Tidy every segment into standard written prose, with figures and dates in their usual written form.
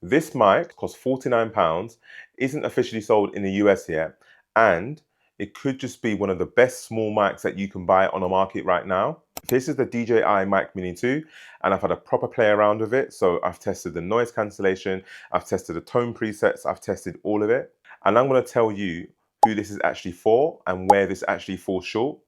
This mic costs £49, isn't officially sold in the US yet, and it could just be one of the best small mics that you can buy on the market right now. This is the DJI Mic Mini 2, and I've had a proper play around with it. So I've tested the noise cancellation, I've tested the tone presets, I've tested all of it. And I'm going to tell you who this is actually for and where this actually falls short.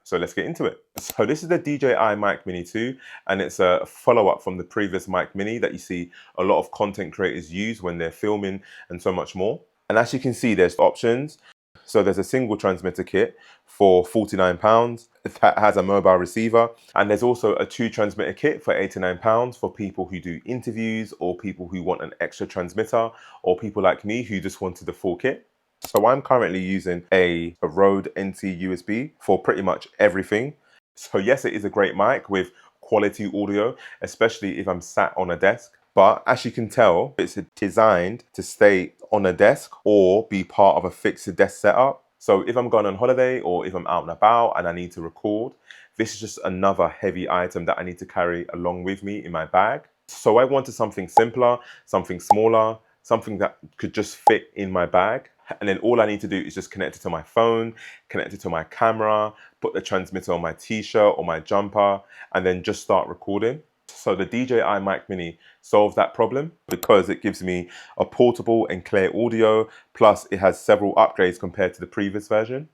So let's get into it. So this is the DJI Mic Mini 2, and it's a follow-up from the previous Mic Mini that you see a lot of content creators use when they're filming and so much more. And as you can see, there's options. So there's a single transmitter kit for £49 that has a mobile receiver. And there's also a 2 transmitter kit for £89 for people who do interviews or people who want an extra transmitter or people like me who just wanted the full kit. So I'm currently using a Rode NT USB for pretty much everything. So yes, it is a great mic with quality audio, especially if I'm sat on a desk. But as you can tell, it's designed to stay on a desk or be part of a fixed desk setup. So if I'm going on holiday or if I'm out and about and I need to record, this is just another heavy item that I need to carry along with me in my bag. So I wanted something simpler, something smaller, something that could just fit in my bag. And then all I need to do is just connect it to my phone, connect it to my camera, put the transmitter on my t-shirt or my jumper, and then just start recording. So the DJI Mic Mini solves that problem because it gives me a portable and clear audio, plus it has several upgrades compared to the previous version.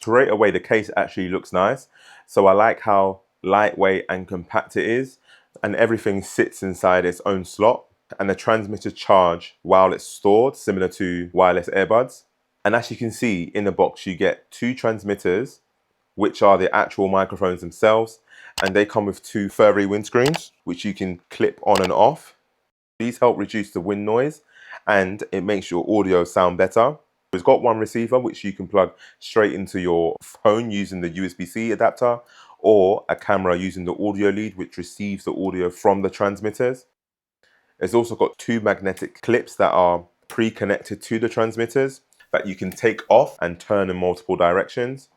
Straight away, the case actually looks nice. So I like how lightweight and compact it is, and everything sits inside its own slot. And the transmitter charge while it's stored, similar to wireless earbuds. And as you can see in the box, you get 2 transmitters, which are the actual microphones themselves. And they come with 2 furry windscreens, which you can clip on and off. These help reduce the wind noise and it makes your audio sound better. It's got 1 receiver, which you can plug straight into your phone using the USB-C adapter, or a camera using the audio lead, which receives the audio from the transmitters. It's also got 2 magnetic clips that are pre-connected to the transmitters that you can take off and turn in multiple directions.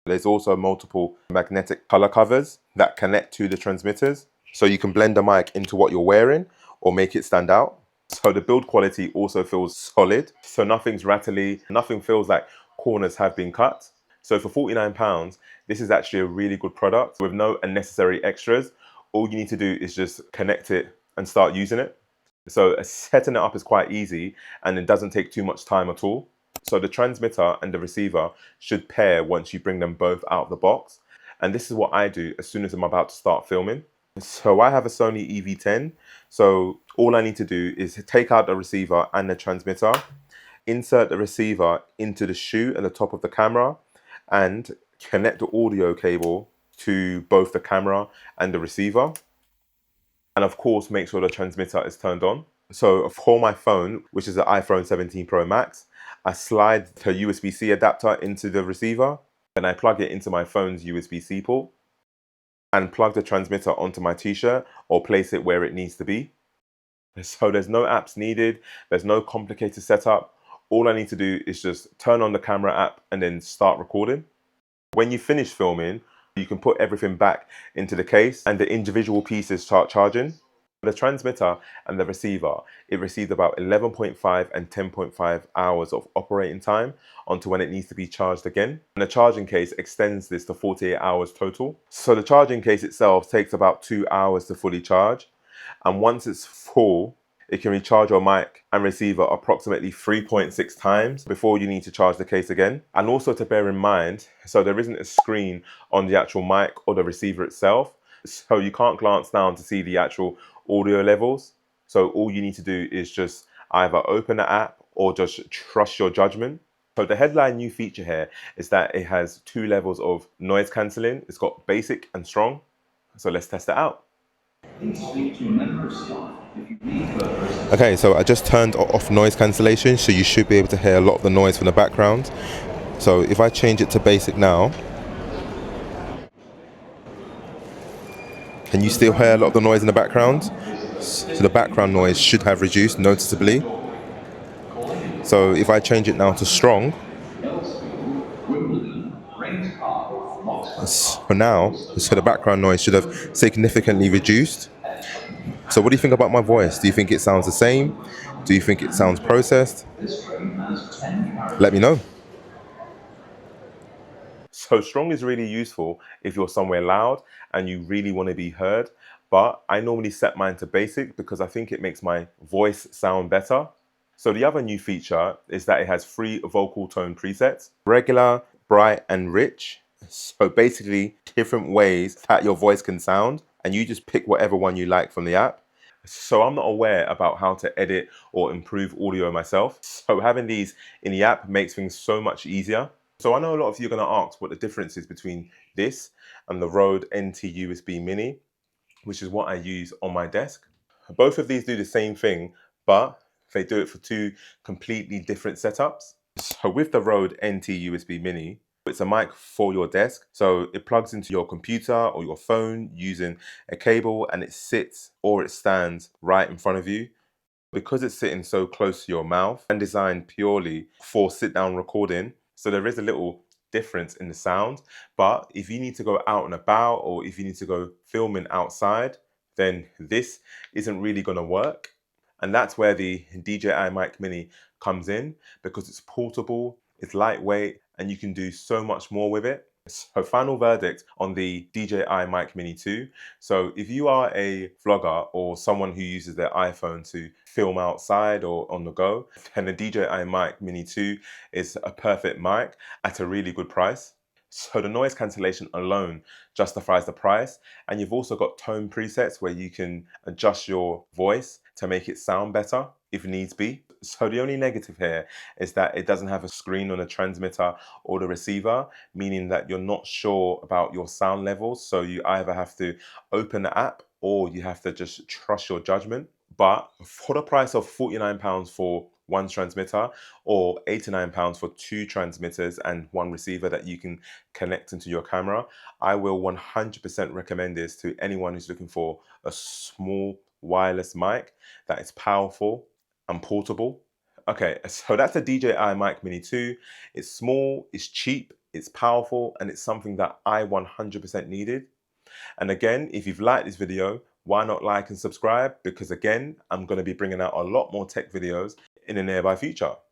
There's also multiple magnetic color covers that connect to the transmitters. So you can blend the mic into what you're wearing or make it stand out. So the build quality also feels solid. So nothing's rattly, nothing feels like corners have been cut. So for £49, this is actually a really good product with no unnecessary extras. All you need to do is just connect it and start using it. So setting it up is quite easy and it doesn't take too much time at all. So the transmitter and the receiver should pair once you bring them both out of the box. And this is what I do as soon as I'm about to start filming. So I have a Sony EV10. So all I need to do is take out the receiver and the transmitter, insert the receiver into the shoe at the top of the camera, and connect the audio cable to both the camera and the receiver. And of course, make sure the transmitter is turned on. So for my phone, which is the iPhone 17 Pro Max, I slide the USB-C adapter into the receiver and I plug it into my phone's USB-C port and plug the transmitter onto my t-shirt or place it where it needs to be. So there's no apps needed, there's no complicated setup. All I need to do is just turn on the camera app and then start recording. When you finish filming, you can put everything back into the case and the individual pieces start charging. The transmitter and the receiver, it received about 11.5 and 10.5 hours of operating time onto when it needs to be charged again. And the charging case extends this to 48 hours total. So the charging case itself takes about 2 hours to fully charge. And once it's full, it can recharge your mic and receiver approximately 3.6 times before you need to charge the case again. And also to bear in mind, so there isn't a screen on the actual mic or the receiver itself. So you can't glance down to see the actual audio levels. So all you need to do is just either open the app or just trust your judgment. So the headline new feature here is that it has 2 levels of noise cancelling. It's got basic and strong. So let's test it out. Okay, so I just turned off noise cancellation, so you should be able to hear a lot of the noise from the background. So if I change it to basic now, can you still hear a lot of the noise in the background? So the background noise should have reduced noticeably. So if I change it now to strong, so now, so the background noise should have significantly reduced. So what do you think about my voice? Do you think it sounds the same? Do you think it sounds processed? Let me know. So strong is really useful if you're somewhere loud and you really want to be heard. But I normally set mine to basic because I think it makes my voice sound better. So the other new feature is that it has 3 vocal tone presets: regular, bright, and rich. So basically different ways that your voice can sound, and you just pick whatever one you like from the app. So I'm not aware about how to edit or improve audio myself. So having these in the app makes things so much easier. So I know a lot of you are going to ask what the difference is between this and the Rode NT USB Mini, which is what I use on my desk. Both of these do the same thing, but they do it for 2 completely different setups. So with the Rode NT USB Mini, it's a mic for your desk. So it plugs into your computer or your phone using a cable, and it sits or it stands right in front of you. Because it's sitting so close to your mouth and designed purely for sit-down recording, so there is a little difference in the sound. But if you need to go out and about, or if you need to go filming outside, then this isn't really going to work. And that's where the DJI Mic Mini comes in, because it's portable, it's lightweight, and you can do so much more with it. So final verdict on the DJI Mic Mini 2. So if you are a vlogger or someone who uses their iPhone to film outside or on the go, then the DJI Mic Mini 2 is a perfect mic at a really good price. So the noise cancellation alone justifies the price. And you've also got tone presets where you can adjust your voice to make it sound better if needs be. So the only negative here is that it doesn't have a screen on the transmitter or the receiver, meaning that you're not sure about your sound levels. So you either have to open the app or you have to just trust your judgment. But for the price of £49 for 1 transmitter, or £89 for 2 transmitters and 1 receiver that you can connect into your camera, I will 100% recommend this to anyone who's looking for a small wireless mic that is powerful and portable. Okay, so that's a DJI Mic Mini 2. It's small, it's cheap, it's powerful, and it's something that I 100% needed. And again, if you've liked this video, why not like and subscribe? Because again, I'm going to be bringing out a lot more tech videos in the nearby future.